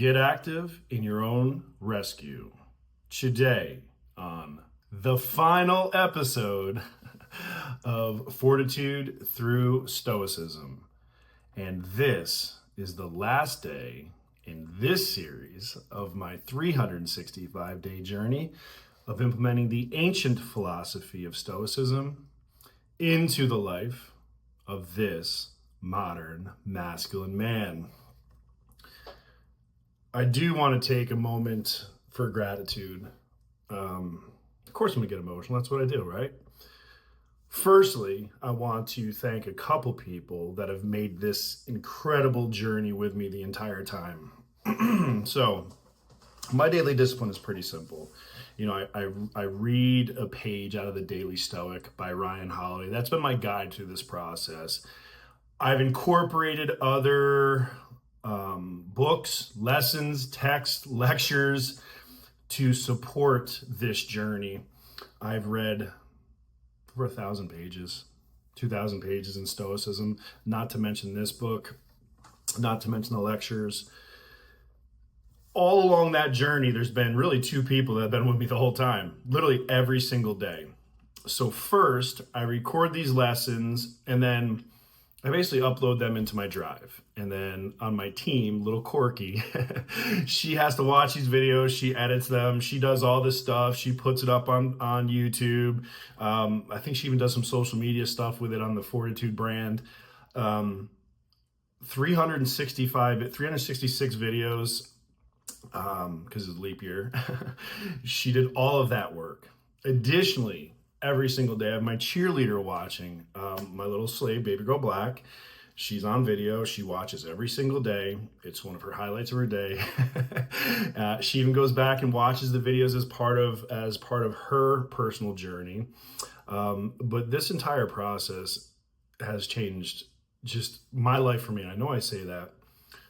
Get active in your own rescue. Today, on the final episode of Fortitude through Stoicism. And this is the last day in this series of my 365-day journey of implementing the ancient philosophy of Stoicism into the life of this modern masculine man. I do want to take a moment for gratitude. Of course, I'm going to get emotional. That's what I do, right? Firstly, I want to thank a couple people that have made this incredible journey with me the entire time. So, my daily discipline is pretty simple. You know, I read a page out of the Daily Stoic by Ryan Holiday. That's been my guide through this process. I've incorporated other books, lessons, texts, lectures to support this journey. I've read over 1,000 pages, 2,000 pages in Stoicism, not to mention this book, not to mention the lectures. All along that journey, there's been really two people that have been with me the whole time, literally every single day. So first, I record these lessons, and then I basically upload them into my drive. And then on my team, little Corky, she has to watch these videos. She edits them. She does all this stuff. She puts it up on YouTube. I think she even does some social media stuff with it on the Fortitude brand. 366 videos, because it's leap year. She did all of that work. Additionally, every single day I have my cheerleader watching, my little slave, Baby Girl Black. She's on video. She watches every single day. It's one of her highlights of her day. She even goes back and watches the videos as part of her personal journey. But this entire process has changed just my life for me. And I know I say that,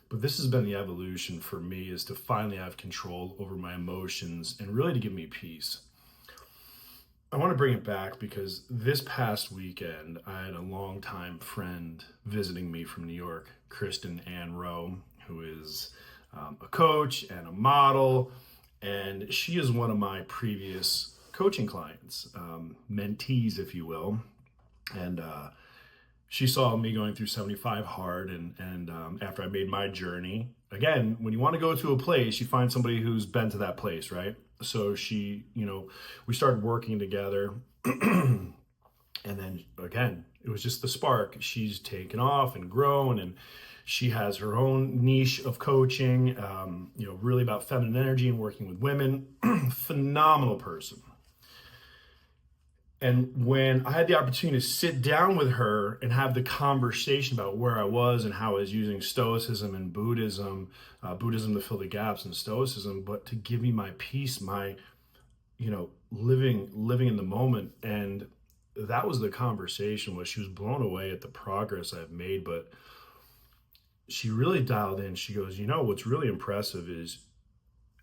but this has been the evolution for me, is to finally have control over my emotions and really to give me peace. I want to bring it back because this past weekend, I had a longtime friend visiting me from New York, Kristen Ann Rowe, who is a coach and a model, and she is one of my previous coaching clients, mentees, if you will. And she saw me going through 75 hard, and after I made my journey, again, when you want to go to a place, you find somebody who's been to that place, right? So she, we started working together, and then again, it was just the spark. She's taken off and grown, and she has her own niche of coaching, really about feminine energy and working with women. Phenomenal person. And when I had the opportunity to sit down with her and have the conversation about where I was and how I was using Stoicism and Buddhism to fill the gaps in Stoicism, but to give me my peace, my, living in the moment. And that was the conversation, was she was blown away at the progress I've made, but she really dialed in. She goes, what's really impressive is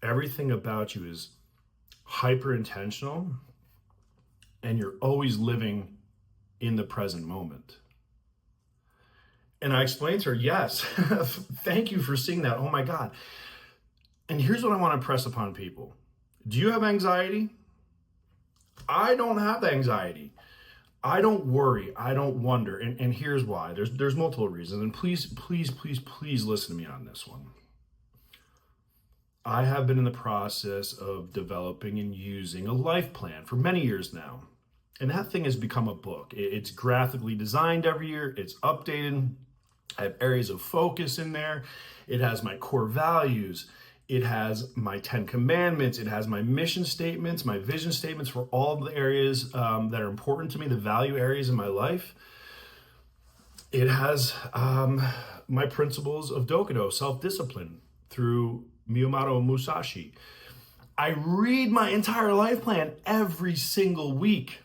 everything about you is hyper intentional, and you're always living in the present moment. And I explained to her, yes, thank you for seeing that. Oh my God. And here's what I want to impress upon people. Do you have anxiety? I don't have anxiety. I don't worry. I don't wonder. And here's why. There's multiple reasons. And please listen to me on this one. I have been in the process of developing and using a life plan for many years now. And that thing has become a book. It's graphically designed every year. It's updated. I have areas of focus in there. It has my core values. It has my 10 commandments. It has my mission statements, my vision statements for all of the areas that are important to me, the value areas in my life. It has my principles of Dokido, self-discipline, through Miyamoto Musashi. I read my entire life plan every single week,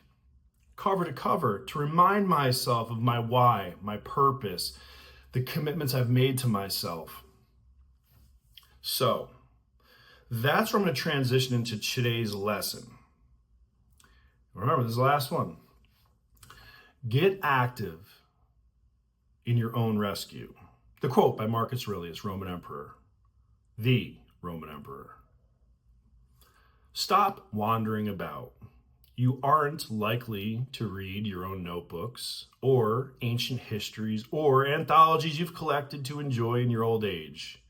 cover to cover, to remind myself of my why, my purpose, the commitments I've made to myself. So that's where I'm going to transition into today's lesson. Remember, this is the last one. Get active in your own rescue. The quote by Marcus Aurelius, Roman Emperor. the Roman emperor. Stop wandering about. You aren't likely to read your own notebooks or ancient histories or anthologies you've collected to enjoy in your old age.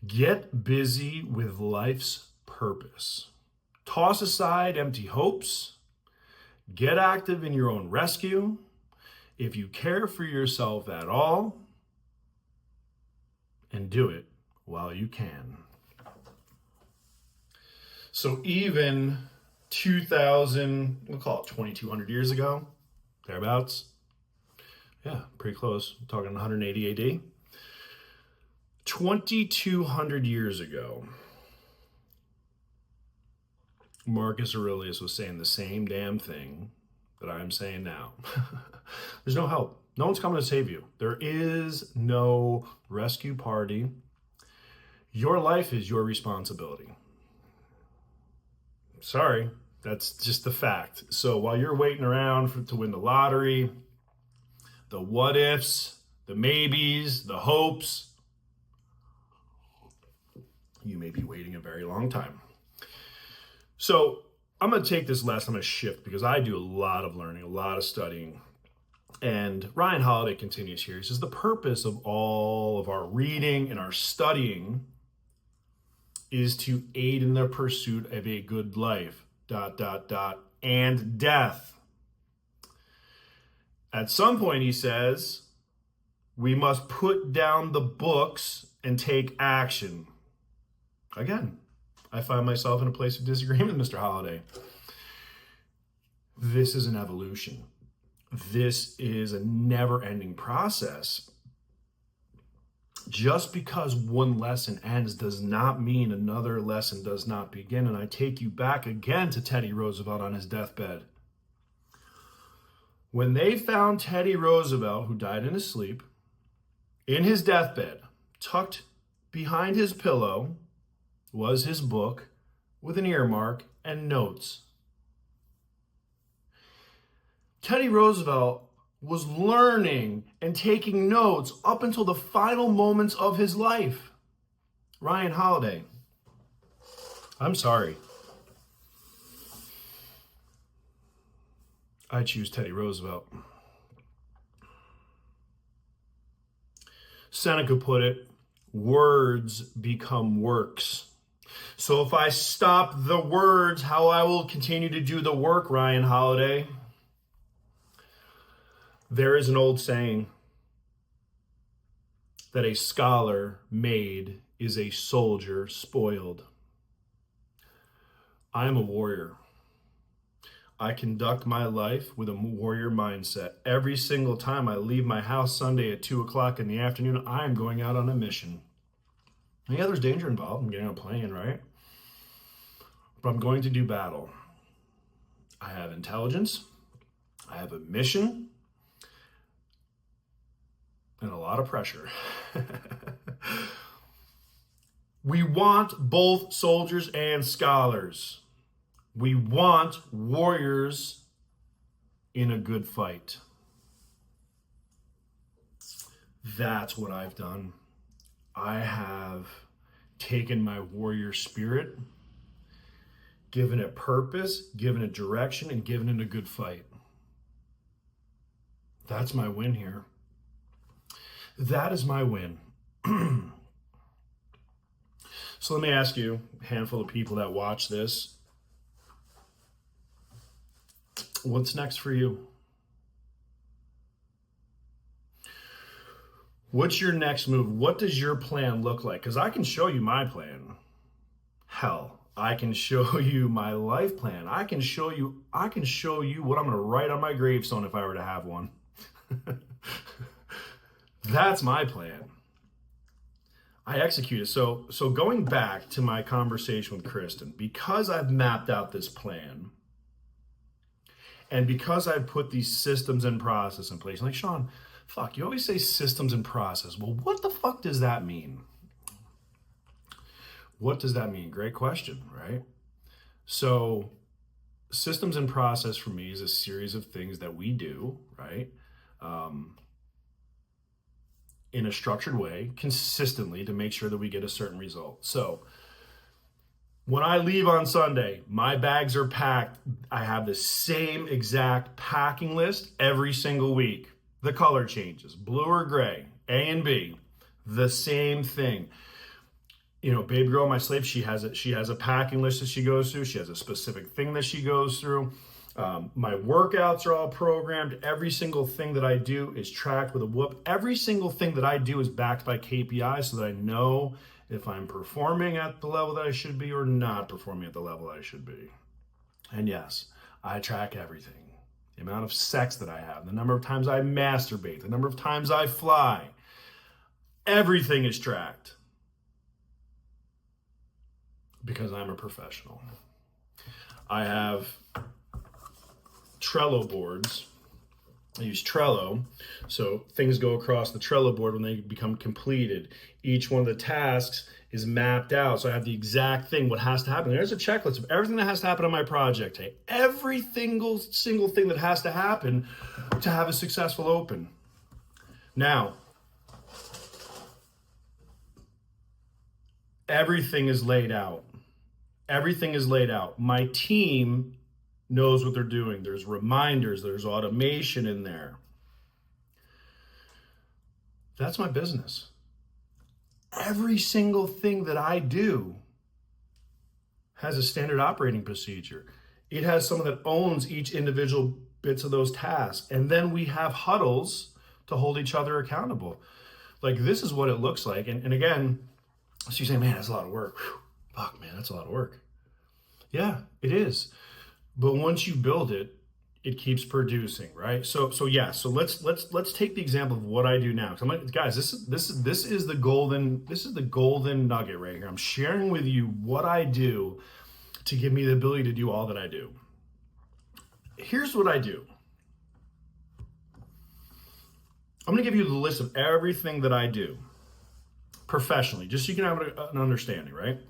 Get busy with life's purpose. Toss aside empty hopes. Get active in your own rescue. If you care for yourself at all, and do it while you can. So even 2,000, we'll call it 2,200 years ago, thereabouts. Yeah, pretty close. I'm talking 180 AD. 2,200 years ago, Marcus Aurelius was saying the same damn thing that I'm saying now. There's no help. No one's coming to save you. There is no rescue party. Your life is your responsibility. Sorry, that's just the fact. So while you're waiting around to win the lottery, the what ifs, the maybes, the hopes, you may be waiting a very long time. So I'm going to take this lesson, I'm going to shift because I do a lot of learning, a lot of studying. And Ryan Holiday continues here. He says, the purpose of all of our reading and our studying is to aid in the pursuit of a good life, ... and death. At some point, he says, we must put down the books and take action. Again, I find myself in a place of disagreement with Mr. Holiday. This is an evolution. This is a never-ending process. Just because one lesson ends does not mean another lesson does not begin. And I take you back again to Teddy Roosevelt on his deathbed. When they found Teddy Roosevelt, who died in his sleep, in his deathbed, tucked behind his pillow was his book with an earmark and notes. Teddy Roosevelt was learning and taking notes up until the final moments of his life. Ryan Holiday, I'm sorry. I choose Teddy Roosevelt. Seneca put it, words become works. So if I stop the words, how I will continue to do the work, Ryan Holiday? There is an old saying that a scholar made is a soldier spoiled. I am a warrior. I conduct my life with a warrior mindset. Every single time I leave my house Sunday at 2 o'clock in the afternoon, I am going out on a mission. Yeah, there's danger involved. I'm getting on a plane, right? But I'm going to do battle. I have intelligence. I have a mission. And a lot of pressure. We want both soldiers and scholars. We want warriors in a good fight. That's what I've done. I have taken my warrior spirit, given it purpose, given it direction, and given it a good fight. That's my win here. That is my win. So let me ask you, a handful of people that watch this, what's next for you? What's your next move? What does your plan look like? Because I can show you my plan. Hell, I can show you my life plan. I can show you what I'm going to write on my gravestone if I were to have one. That's my plan. I execute it. So going back to my conversation with Kristen, because I've mapped out this plan and because I've put these systems and process in place, like, Shawn, fuck, you always say systems and process. Well, what the fuck does that mean? What does that mean? Great question, right? So systems and process for me is a series of things that we do, right? in a structured way consistently to make sure that we get a certain result. So when I leave on Sunday, my bags are packed. I have the same exact packing list every single week. The color changes, blue or gray, A and B, the same thing. You know, baby girl, my slave, she has a packing list that she goes through. She has a specific thing that she goes through. My workouts are all programmed. Every single thing that I do is tracked with a whoop. Every single thing that I do is backed by KPIs so that I know if I'm performing at the level that I should be or not performing at the level I should be. And yes, I track everything. The amount of sex that I have, the number of times I masturbate, the number of times I fly. Everything is tracked because I'm a professional. I have Trello boards. I use Trello, so things go across the Trello board when they become completed. Each one of the tasks is mapped out, so I have the exact thing, what has to happen. There's a checklist of everything that has to happen on my project. Hey, every single thing that has to happen to have a successful open. Now, everything is laid out. Everything is laid out. My team knows what they're doing. There's reminders, there's automation in there. That's my business. Every single thing that I do has a standard operating procedure. It has someone that owns each individual bits of those tasks. And then we have huddles to hold each other accountable. Like, this is what it looks like. And again, so you say, man, that's a lot of work. Whew. Fuck, man, that's a lot of work. Yeah, it is. But once you build it, it keeps producing, right? So let's take the example of what I do now. So guys, this is the golden nugget right here. I'm sharing with you what I do to give me the ability to do all that I do. Here's what I do. I'm going to give you the list of everything that I do professionally, just so you can have an understanding, right?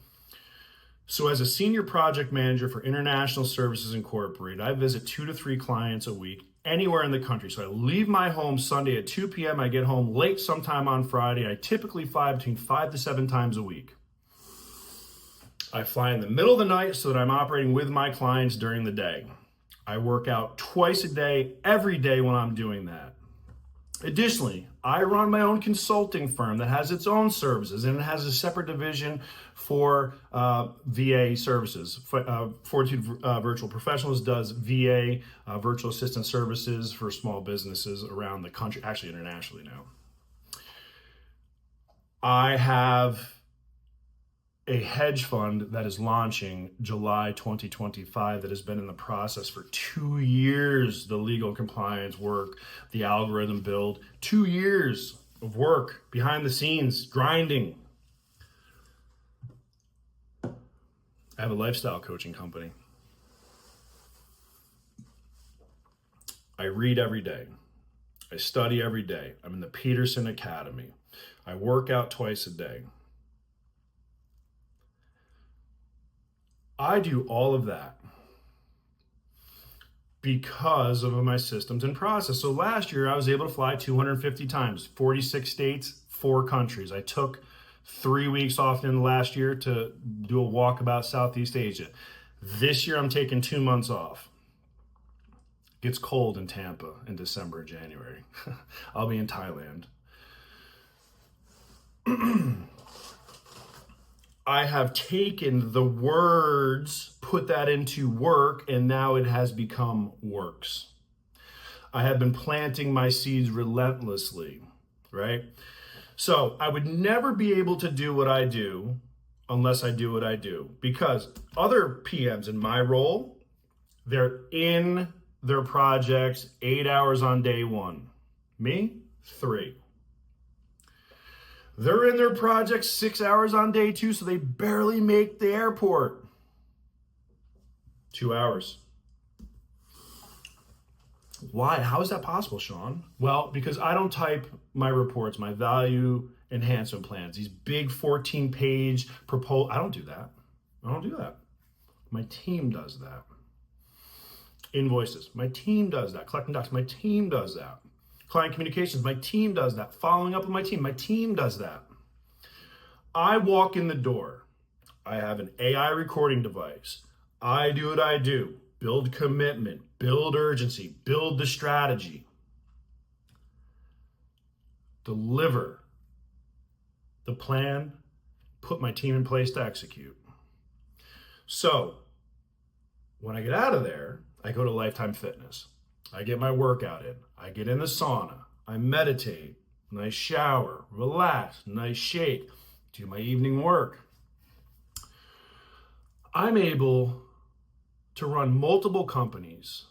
So as a senior project manager for International Services Incorporated, I visit 2 to 3 clients a week anywhere in the country. So I leave my home Sunday at 2 p.m. I get home late sometime on Friday. I typically fly between 5 to 7 times a week. I fly in the middle of the night so that I'm operating with my clients during the day. I work out twice a day, every day when I'm doing that. Additionally, I run my own consulting firm that has its own services, and it has a separate division for VA services. Fortitude Virtual Professionals does VA virtual assistant services for small businesses around the country, actually internationally now. I have a hedge fund that is launching July 2025 that has been in the process for 2 years. The legal compliance work, the algorithm build, 2 years of work behind the scenes, grinding. I have a lifestyle coaching company. I read every day. I study every day. I'm in the Peterson Academy. I work out twice a day. I do all of that because of my systems and process. So last year I was able to fly 250 times, 46 states, 4 countries. I took 3 weeks off in the last year to do a walkabout Southeast Asia. This year I'm taking 2 months off. It gets cold in Tampa in December and January. I'll be in Thailand. I have taken the words, put that into work, and now it has become works. I have been planting my seeds relentlessly, right? So I would never be able to do what I do unless I do what I do, because other PMs in my role, they're in their projects 8 hours on day 1. Me, 3. They're in their projects 6 hours on day 2, so they barely make the airport. 2 hours. Why? How is that possible, Shawn? Well, because I don't type my reports, my value enhancement plans, these big 14-page proposal. I don't do that. My team does that. Invoices. My team does that. Collecting docs. My team does that. Client communications, my team does that. Following up with my team does that. I walk in the door. I have an AI recording device. I do what I do. Build commitment, build urgency, build the strategy. Deliver the plan, put my team in place to execute. So when I get out of there, I go to Lifetime Fitness. I get my workout in. I get in the sauna. I meditate. Nice shower. Relax. Nice shake. Do my evening work. I'm able to run multiple companies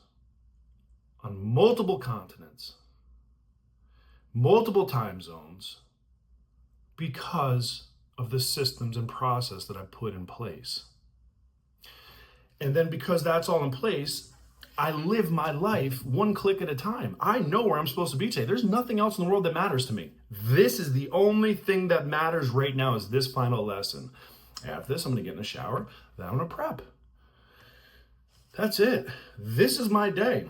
on multiple continents, multiple time zones, because of the systems and process that I put in place. And then because that's all in place, I live my life one click at a time. I know where I'm supposed to be today. There's nothing else in the world that matters to me. This is the only thing that matters right now, is this final lesson. After this, I'm gonna get in the shower, then I'm gonna prep. That's it. This is my day.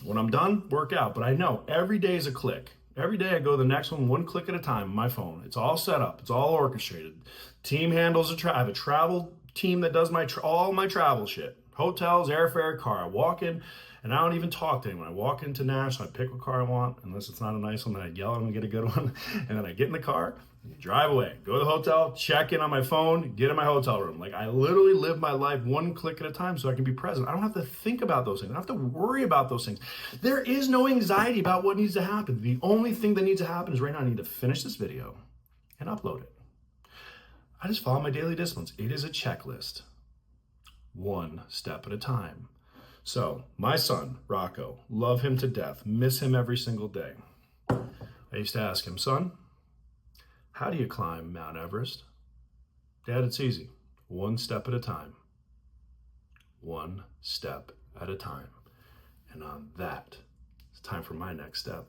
When I'm done, work out. But I know every day is a click. Every day I go to the next one click at a time on my phone. It's all set up. It's all orchestrated. Team handles I have a travel team that does all my travel shit. Hotels, airfare, car. I walk in and I don't even talk to anyone. I walk into Nashville, I pick what car I want, unless it's not a nice one, then I yell at them and get a good one. And then I get in the car, drive away, go to the hotel, check in on my phone, get in my hotel room. Like, I literally live my life one click at a time so I can be present. I don't have to think about those things. I don't have to worry about those things. There is no anxiety about what needs to happen. The only thing that needs to happen is right now I need to finish this video and upload it. I just follow my daily disciplines. It is a checklist, one step at a time. So my son, Rocco, love him to death, miss him every single day. I used to ask him, son, how do you climb Mount Everest? Dad, it's easy. One step at a time. One step at a time. And on that, it's time for my next step.